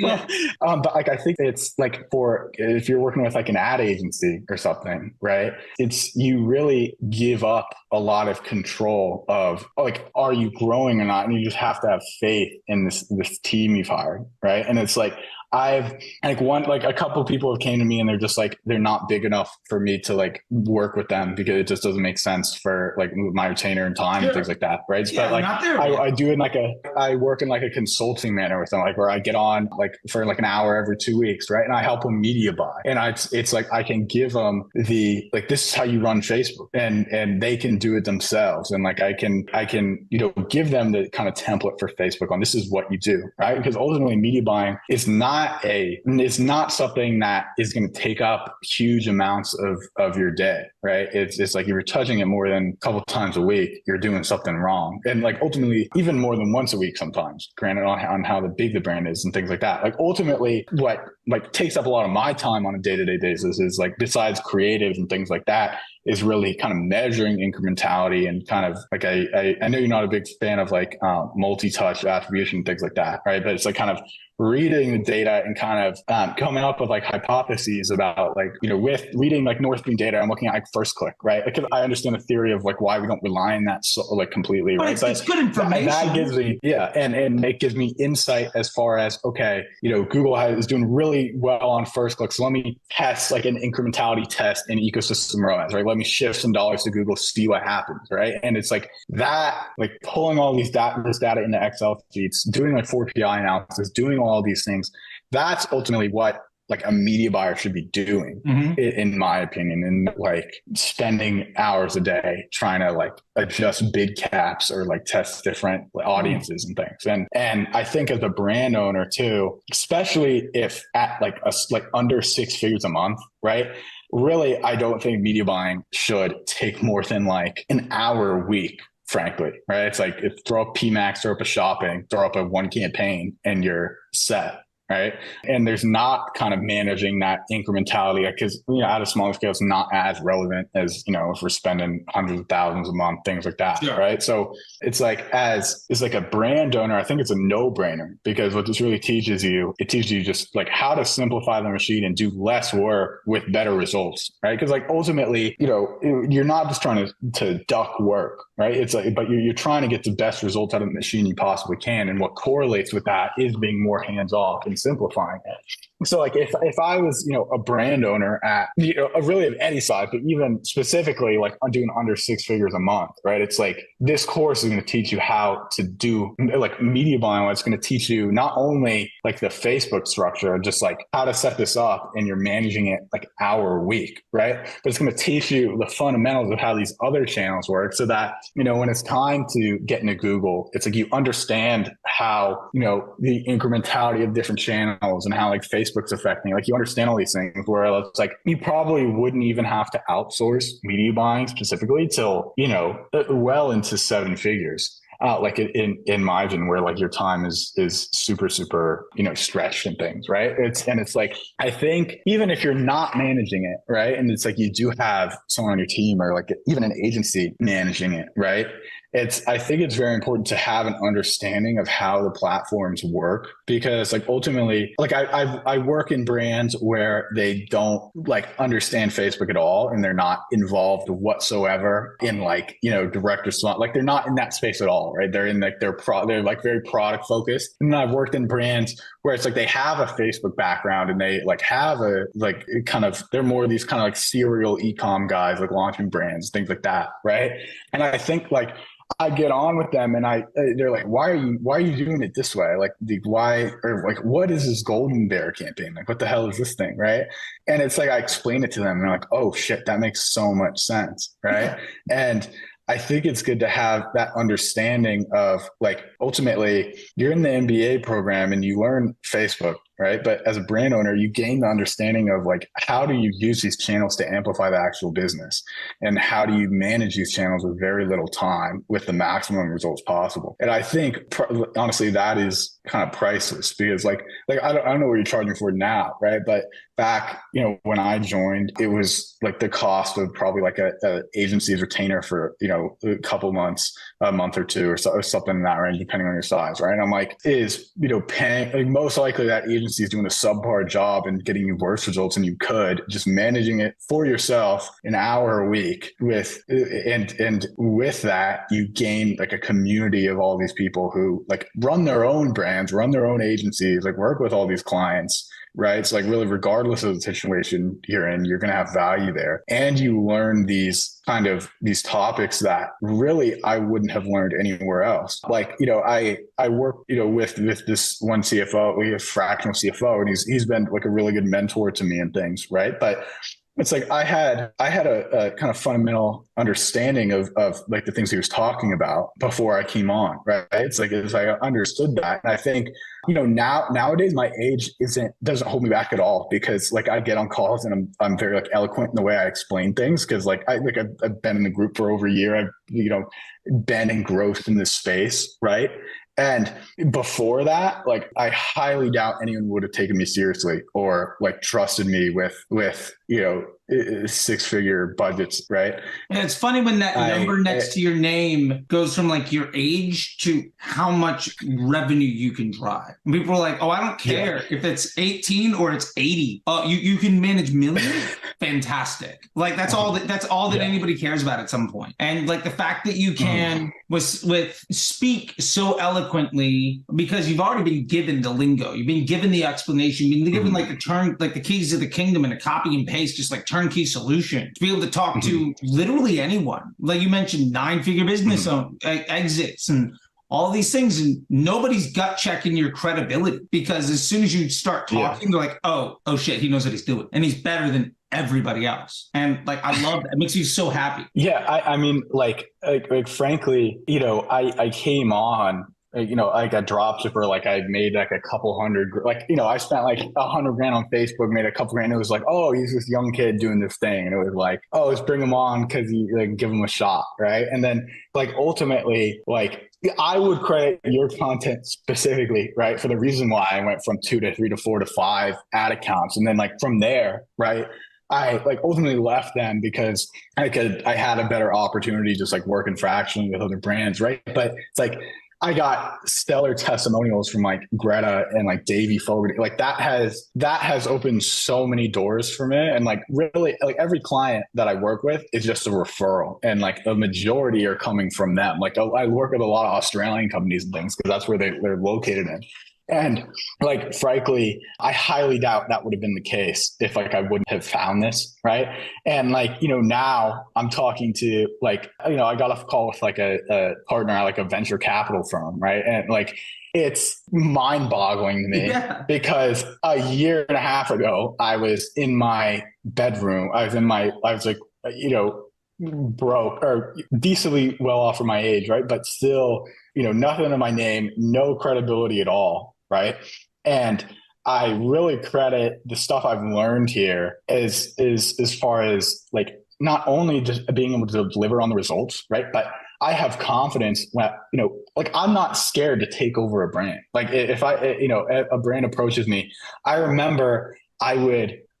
Speaker 1: but like I think it's like for if you're working with like an ad agency or something, right? It's you really give up a lot of control of like are you growing or not, and you just have to have faith in this team you've hired, right? And it's like I've like a couple of people have came to me and they're just like they're not big enough for me to like work with them because it just doesn't make sense for like my retainer and time and things like that, right?
Speaker 2: Yeah,
Speaker 1: but like I do in like I work in like a consulting manner with them, like where I get on like for like an hour every 2 weeks, right? And I help them media buy, and it's like I can give them the like this is how you run Facebook, and they can do it themselves, and like I can give them the kind of template for Facebook on this is what you do, right? Because ultimately media buying is not something that is going to take up huge amounts of your day, right? It's like if you're touching it more than a couple of times a week, you're doing something wrong. And like ultimately, even more than once a week sometimes, granted on how big the brand is and things like that. Like ultimately what like takes up a lot of my time on a day-to-day basis is like besides creative and things like that is really kind of measuring incrementality and kind of like I know you're not a big fan of like multi-touch attribution and things like that, right? But it's like kind of reading the data and kind of coming up with like hypotheses about like, with reading like Northbeam data, I'm looking at like first click, right? Like I understand the theory of like why we don't rely on that like completely, right?
Speaker 2: It's good information.
Speaker 1: That gives me, and it gives me insight as far as, okay, Google is doing really well on first click. So let me test like an incrementality test in ecosystem ROAS, right? Let me shift some dollars to Google, see what happens, right? And it's like that, like pulling all this data into Excel sheets, doing like 4PI analysis, doing all these things. That's ultimately what like a media buyer should be doing, in my opinion, and like spending hours a day trying to like adjust bid caps or like test different audiences and things. And I think as a brand owner too, especially if at like under 6 figures a month, right? Really, I don't think media buying should take more than like an hour a week, frankly, right? It's like throw up PMax, throw up a shopping, throw up a one campaign and you're set. Right. And there's not kind of managing that incrementality because, at a smaller scale, it's not as relevant as, if we're spending hundreds of thousands a month, things like that. Yeah. Right. So it's like a brand owner, I think it's a no brainer because what this really teaches you, it teaches you just like how to simplify the machine and do less work with better results. Right. Because like ultimately, you're not just trying to duck work. Right. It's like, but you're trying to get the best results out of the machine you possibly can. And what correlates with that is being more hands off and simplifying it. So like if I was, a brand owner at, really of any size, but even specifically like I'm doing under 6 figures a month, right? It's like this course is going to teach you how to do like media buying. It's going to teach you not only like the Facebook structure, just like how to set this up and you're managing it like hour a week, right? But it's going to teach you the fundamentals of how these other channels work so that, when it's time to get into Google, it's like you understand how, the incrementality of different channels and how like Facebook's affecting, like you understand all these things where it's like you probably wouldn't even have to outsource media buying specifically till, well into 7 figures. Like in my vision where like your time is super, stretched and things, right? It's like, I think even if you're not managing it, right? And it's like, you do have someone on your team or like even an agency managing it, right? I think it's very important to have an understanding of how the platforms work because like ultimately, like I work in brands where they don't like understand Facebook at all and they're not involved whatsoever in like, direct response. Like they're not in that space at all, right? They're in like they're like very product focused. And I've worked in brands where it's like they have a Facebook background and they like have a like kind of they're more of these kind of like serial e-com guys like launching brands, things like that, right? And I think like I get on with them and they're like, why are you doing it this way? Like why, or like, what is this Golden Bear campaign? Like, what the hell is this thing? Right. And it's like, I explain it to them and they're like, oh shit, that makes so much sense. Right. And I think it's good to have that understanding of like, ultimately you're in the MBA program and you learn Facebook, right? But as a brand owner, you gain the understanding of like, how do you use these channels to amplify the actual business? And how do you manage these channels with very little time with the maximum results possible? And I think honestly, that is kind of priceless, because like I don't know what you're charging for now, right? But back, when I joined, it was like the cost of probably like a agency's retainer for, a couple months, a month or two, or something in that range, depending on your size, right? And I'm like, paying, like, most likely that agency is doing a subpar job and getting you worse results than you could just managing it for yourself an hour a week and with that, you gain like a community of all these people who like run their own brands, run their own agencies, like work with all these clients. Right. It's like really, regardless of the situation you're in, you're going to have value there. And you learn these topics that really I wouldn't have learned anywhere else. Like, I work, with this one CFO, we have Fractional CFO, and he's been like a really good mentor to me and things. Right. But it's like I had a kind of fundamental understanding of like the things he was talking about before I came on, right? It's like, as I understood that, and I think nowadays my age doesn't hold me back at all, because like I get on calls and I'm very like eloquent in the way I explain things, because like I've been in the group for over a year. I've been engrossed in this space, right? And before that, like I highly doubt anyone would have taken me seriously or like trusted me with 6-figure budgets, right?
Speaker 2: And it's funny when that number next to your name goes from like your age to how much revenue you can drive. And people are like, oh, I don't care if it's 18 or it's 80. You can manage millions. Fantastic. Like that's all that anybody cares about at some point. And like the fact that you can speak so eloquently, because you've already been given the lingo, you've been given the explanation, you've been given like the keys to the kingdom and a copy and paste, just like turnkey solution to be able to talk to literally anyone. Like you mentioned, 9-figure business exits and all these things, and nobody's gut checking your credibility, because as soon as you start talking, they're like, oh shit, he knows what he's doing, and he's better than everybody else. And like, I love that. It makes me so happy.
Speaker 1: Yeah. I mean, like frankly, I came on, like a Dropshipper, like I made like a couple hundred, like, I spent like $100,000 on Facebook, made a couple grand. It was like, oh, he's this young kid doing this thing. And it was like, oh, let's bring him on because you like give him a shot. Right. And then like, ultimately, like I would credit your content specifically, right, for the reason why I went from 2 to 3 to 4 to 5 ad accounts. And then like from there, right, I like ultimately left them because I had a better opportunity just like working fractionally with other brands. Right. But it's like, I got stellar testimonials from like Greta and like Davey Fogarty. Like that has opened so many doors for me. And like really, like every client that I work with is just a referral, and like a majority are coming from them. Like I work with a lot of Australian companies and things because that's where they're located in. And like, frankly, I highly doubt that would have been the case if like I wouldn't have found this. Right. And like, now I'm talking to like, I got off a call with like a partner at like a venture capital firm. Right. And like, it's mind boggling to me because a year and a half ago, I was in my bedroom. I was like, broke or decently well off for my age. Right. But still, nothing in my name, no credibility at all. Right. And I really credit the stuff I've learned here as far as like, not only just being able to deliver on the results, right, but I have confidence when, like I'm not scared to take over a brand. Like if a brand approaches me, I remember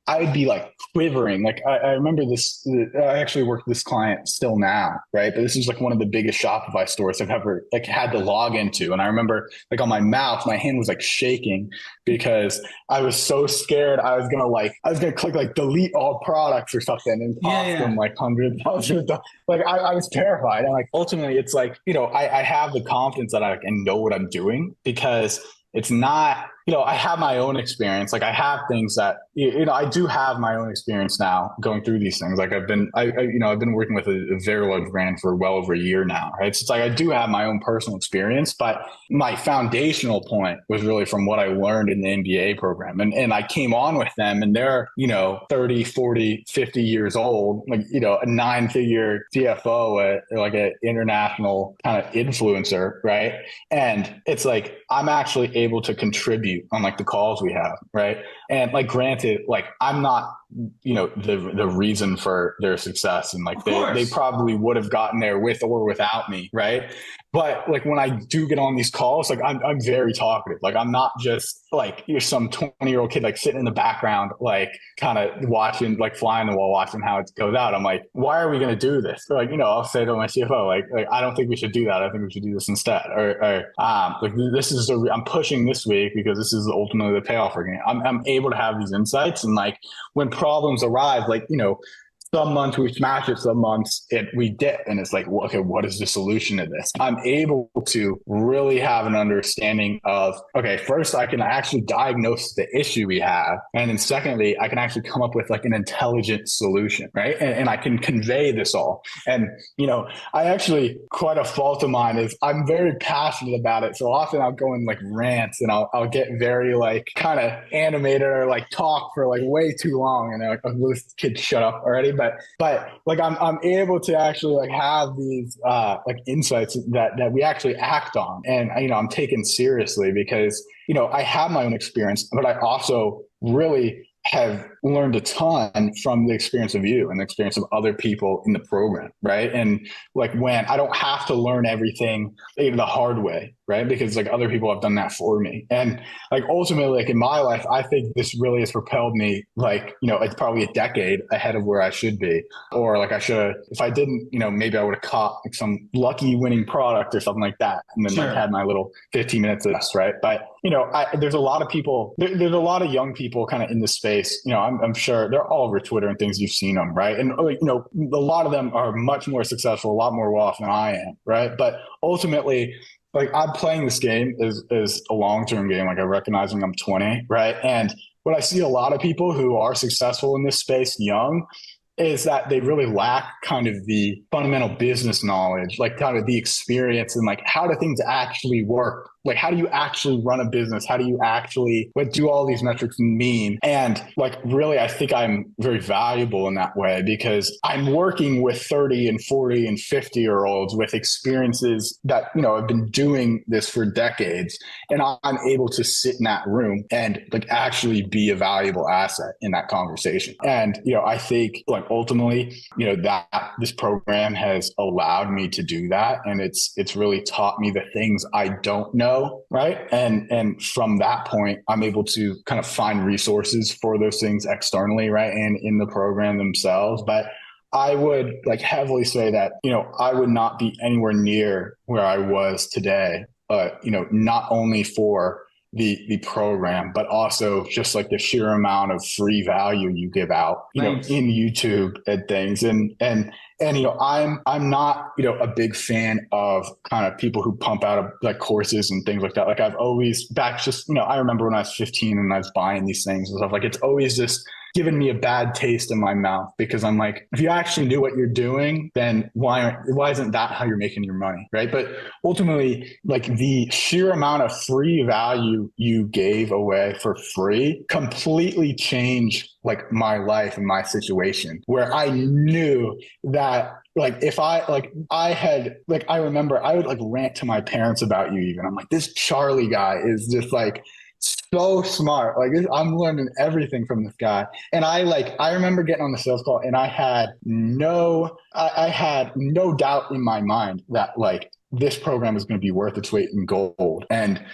Speaker 1: I'd be like quivering. Like I remember this, I actually work with this client still now, right? But this is like one of the biggest Shopify stores I've ever like had to log into. And I remember like on my mouth, my hand was like shaking because I was so scared. I was gonna click like delete all products or something and cost them like hundreds of thousands. Like I was terrified. And like ultimately it's like, I have the confidence that I can know what I'm doing because it's not, I have my own experience. Like I have things that I do have my own experience now going through these things. Like I've been working with a very large brand for well over a year now, right? So it's like I do have my own personal experience, but my foundational point was really from what I learned in the MBA program. And I came on with them and they're, 30, 40, 50 years old, like, a 9-figure CFO, like an international kind of influencer, right? And it's like, I'm actually able to contribute on like the calls we have, right? And like, granted, like I'm not, the reason for their success. And like they probably would have gotten there with or without me, right? But like when I do get on these calls, like I'm very talkative. Like I'm not just like you're some 20-year-old kid like sitting in the background, like kind of watching, like fly on the wall, watching how it goes out. I'm like, why are we going to do this? Or like, I'll say to my CFO, like I don't think we should do that. I think we should do this instead. Or like this is I'm pushing this week because this is ultimately the payoff we're getting. I'm able to have these insights, and like when problems arise, like some months we smash it, some months we dip, and it's like, well, okay, what is the solution to this? I'm able to really have an understanding of, okay, first I can actually diagnose the issue we have, and then secondly, I can actually come up with like an intelligent solution, right? And I can convey this all. And I actually, quite a fault of mine is I'm very passionate about it. So often I'll go in like rants, and I'll get very like kind of animated or like talk for like way too long, and like, oh, this kid shut up already. But like I'm able to actually like have these like insights that we actually act on, and I'm taken seriously because I have my own experience, but I also really have learned a ton from the experience of you and the experience of other people in the program, right? And like when I don't have to learn everything the hard way, right? Because like other people have done that for me. And like ultimately, like in my life, I think this really has propelled me like, it's probably a decade ahead of where I should be. Or like I should have, if I didn't, maybe I would have caught like some lucky winning product or something like that. And then like had my little 15 minutes of this, right? But there's a lot of people, there's a lot of young people kind of in this space. I'm sure they're all over Twitter and things. You've seen them, right? And a lot of them are much more successful, a lot more wealth than I am, right? But ultimately, like I'm playing this game is a long-term game. Like I recognizing I'm 20, right? And what I see a lot of people who are successful in this space young is that they really lack kind of the fundamental business knowledge, like kind of the experience and like how do things actually work? Like, how do you actually run a business? How do you actually, what do all these metrics mean? And like, really, I think I'm very valuable in that way because I'm working with 30 and 40 and 50-year-olds with experiences that, have been doing this for decades. And I'm able to sit in that room and like actually be a valuable asset in that conversation. And, I think like ultimately, that this program has allowed me to do that. And it's really taught me the things I don't know. Right. And from that point, I'm able to kind of find resources for those things externally. Right. And in the program themselves. But I would like heavily say that, I would not be anywhere near where I was today, not only for the program, but also just like the sheer amount of free value you give out, in YouTube and things. And I'm not, a big fan of kind of people who pump out like courses and things like that. Like I've always I remember when I was 15 and I was buying these things and stuff, like it's always just given me a bad taste in my mouth because I'm like, if you actually do what you're doing, then why isn't that how you're making your money? Right. But ultimately, like the sheer amount of free value you gave away for free completely changed like my life and my situation where I knew that like if I remember I would like rant to my parents about you even. I'm like, this Charley guy is just like so smart. Like I'm learning everything from this guy. And I remember getting on the sales call and I had no doubt in my mind that like this program is going to be worth its weight in gold. And,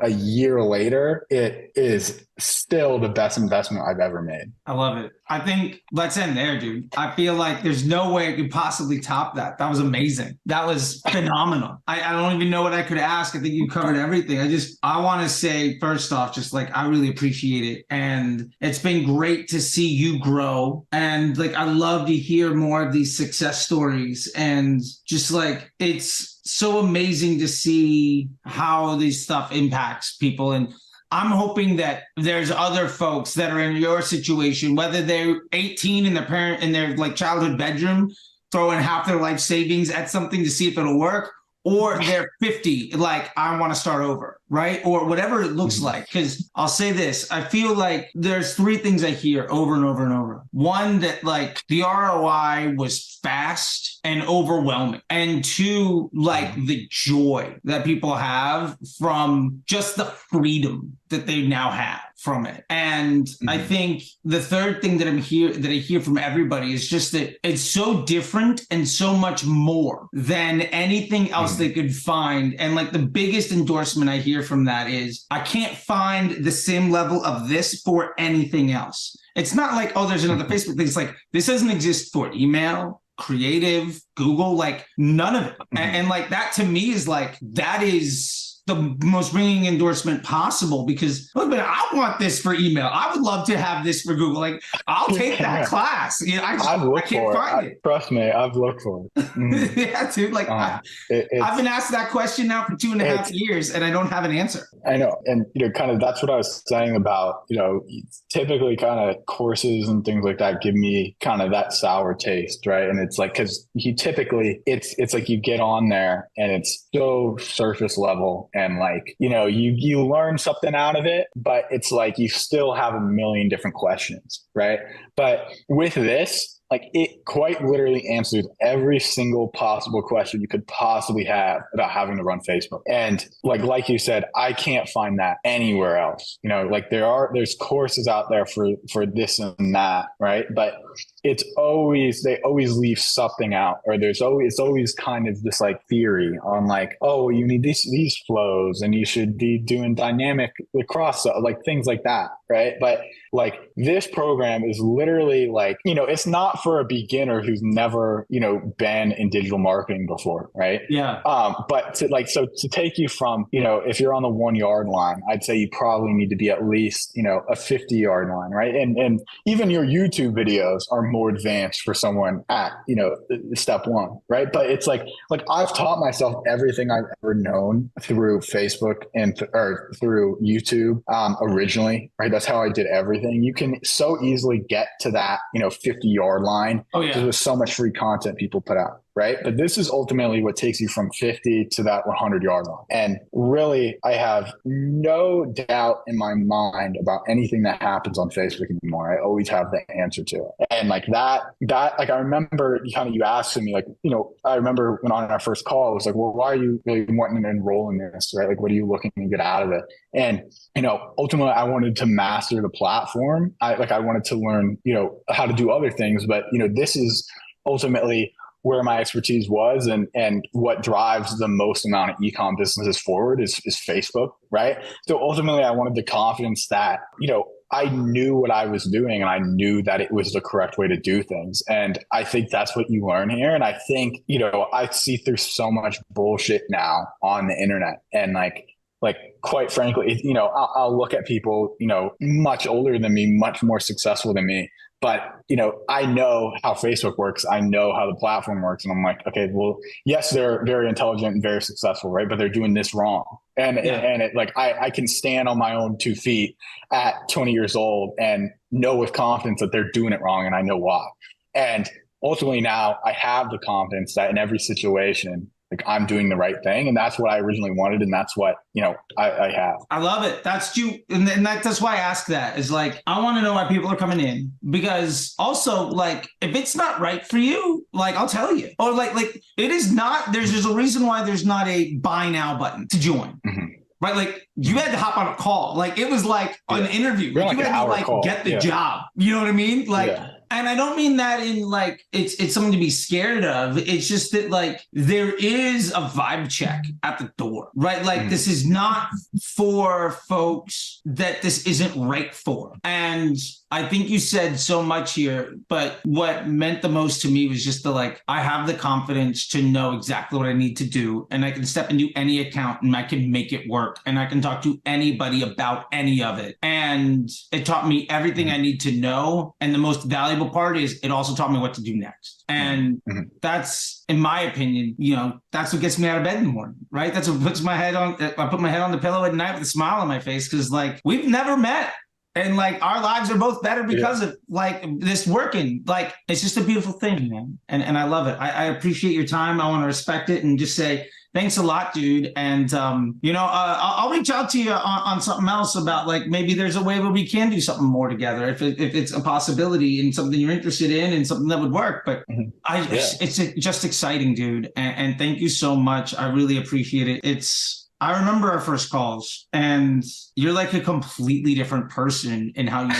Speaker 1: a year later, it is still the best investment I've ever made.
Speaker 2: I love it. I think let's end there, dude. I feel like there's no way I could possibly top that. That was amazing. That was phenomenal. I don't even know what I could ask. I think you covered everything. I want to say, first off, just like, I really appreciate it. And it's been great to see you grow. And like, I love to hear more of these success stories. And just like, it's so amazing to see how this stuff impacts people. And I'm hoping that there's other folks that are in your situation, whether they're 18 and their like childhood bedroom, throwing half their life savings at something to see if it'll work, or they're 50, like, I want to start over, right? Or whatever it looks like. Because I'll say this, I feel like there's three things I hear over and over and over. One, that like the ROI was fast and overwhelming. And two, like the joy that people have from just the freedom that they now have from it. And I think the third thing that I hear from everybody is just that it's so different and so much more than anything else they could find. And like the biggest endorsement I hear from that is, I can't find the same level of this for anything else. It's not like, oh, there's another Facebook thing. It's like, this doesn't exist for email, creative, Google, like none of it. And like that to me is like, that is the most ringing endorsement possible, because look, man, I want this for email. I would love to have this for Google. Like, I'll take that class. You know, I can't find it.
Speaker 1: Trust me, I've looked for it.
Speaker 2: Yeah, dude. Like, I've been asked that question now for 2.5 years, and I don't have an answer.
Speaker 1: I know, and kind of that's what I was saying about typically kind of courses and things like that give me kind of that sour taste, right? And it's like, because it's like you get on there and it's so surface level. And like, you learn something out of it, but it's like you still have a million different questions, right? But with this, like, it quite literally answers every single possible question you could possibly have about having to run Facebook. And like you said, I can't find that anywhere else. Like there's courses out there for this and that, right? But they always leave something out, or it's always kind of this like theory on like, oh, you need these flows and you should be doing dynamic cross, like things like that, right? But like this program is literally like, it's not for a beginner who's never, been in digital marketing before, right?
Speaker 2: Yeah.
Speaker 1: But to take you from, if you're on the 1 yard line, I'd say you probably need to be at least, a 50-yard line, right? And even your YouTube videos are more advanced for someone at, step one, right? But it's like I've taught myself everything I've ever known through Facebook and through YouTube originally, right? That's how I did everything. You can so easily get to that, 50-yard line. Oh, yeah. There's so much free content people put out, right? But this is ultimately what takes you from 50 to that 100-yard line. And really, I have no doubt in my mind about anything that happens on Facebook anymore. I always have the answer to it. And like that, like I remember you asking me, like, I remember when on our first call, it was like, well, why are you really wanting to enroll in this, right? Like, what are you looking to get out of it? And, ultimately I wanted to master the platform. I wanted to learn, how to do other things, but, this is ultimately where my expertise was, and what drives the most amount of e-com businesses forward is Facebook, right? So ultimately I wanted the confidence that, I knew what I was doing and I knew that it was the correct way to do things. And I think that's what you learn here. And I think, I see through so much bullshit now on the internet, and like quite frankly, I'll look at people, much older than me, much more successful than me. But, I know how Facebook works. I know how the platform works. And I'm like, okay, well, yes, they're very intelligent and very successful, right? But they're doing this wrong. And it like, I can stand on my own 2 feet at 20 years old and know with confidence that they're doing it wrong. And I know why. And ultimately now I have the confidence that in every situation, like, I'm doing the right thing. And that's what I originally wanted. And that's what, I have.
Speaker 2: I love it. That's you. And that's why I ask that, is like, I want to know why people are coming in, because also, like, if it's not right for you, like, I'll tell you, or like it is not, there's a reason why there's not a buy now button to join. Mm-hmm. Right? Like, you had to hop on a call. Like, it was like an interview. You had to like call. Get the job. You know what I mean? Like, and I don't mean that in like, it's something to be scared of. It's just that like, there is a vibe check at the door, right? Like, this is not for folks that this isn't right for. And I think you said so much here, but what meant the most to me was just like, I have the confidence to know exactly what I need to do. And I can step into any account and I can make it work. And I can talk to anybody about any of it. And and it taught me everything I need to know. And the most valuable part is it also taught me what to do next. And that's, in my opinion, you know, that's what gets me out of bed in the morning, right? That's what puts my head on, I put my head on the pillow at night with a smile on my face, because like we've never met. And like our lives are both better because of like this working. Like it's just a beautiful thing, man. And I love it. I appreciate your time. I want to respect it and just say thanks a lot, dude. And you know, I'll reach out to you on something else about like maybe there's a way where we can do something more together if it's a possibility and something you're interested in and something that would work. But it's just exciting, dude. And thank you so much. I really appreciate it. I remember our first calls, and you're like a completely different person in how you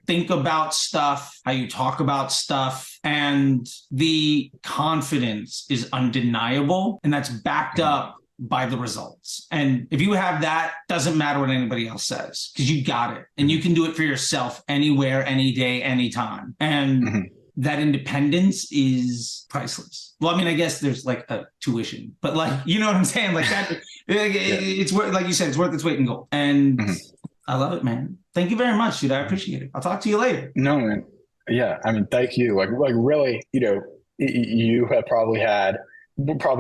Speaker 2: think about stuff, how you talk about stuff, and the confidence is undeniable, and that's backed up by the results. And if you have that, doesn't matter what anybody else says, because you got it, and you can do it for yourself anywhere, any day, anytime. And that independence is priceless. Well, I mean, I guess there's like a tuition, but like, you know what I'm saying? Like that, it's worth, like you said, it's worth its weight in gold. And I love it, man. Thank you very much, dude. I appreciate it. I'll talk to you later.
Speaker 1: No, man. Yeah. I mean, thank you. Like really, you know, you have probably had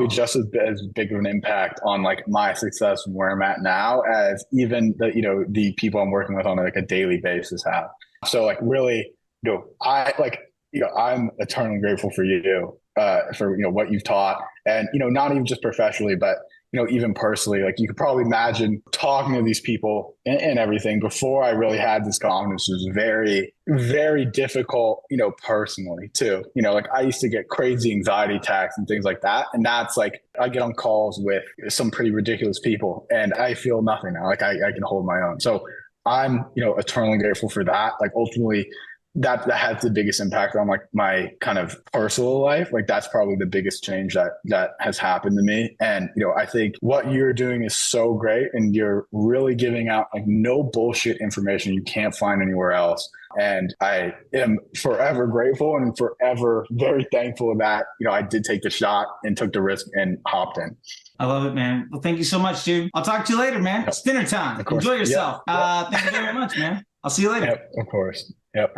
Speaker 1: just as big of an impact on like my success and where I'm at now as even the, you know, the people I'm working with on like a daily basis have. So like really, you know, I'm eternally grateful for you, for, you know, what you've taught, and, you know, not even just professionally, but, you know, even personally. Like you could probably imagine talking to these people and everything before I really had this confidence was very, very difficult, you know, personally too. You know, like I used to get crazy anxiety attacks and things like that. And that's like, I get on calls with some pretty ridiculous people and I feel nothing now. Like I can hold my own. So I'm, you know, eternally grateful for that. Like ultimately, that has the biggest impact on like my kind of personal life. Like that's probably the biggest change that has happened to me. And, you know, I think what you're doing is so great, and you're really giving out like no bullshit information you can't find anywhere else. And I am forever grateful and forever very thankful that, you know, I did take the shot and took the risk and hopped in.
Speaker 2: I love it, man. Well, thank you so much, dude. I'll talk to you later, man. It's dinner time. Enjoy yourself. Thank you very much, man. I'll see you later.
Speaker 1: Yep, of course. Yep.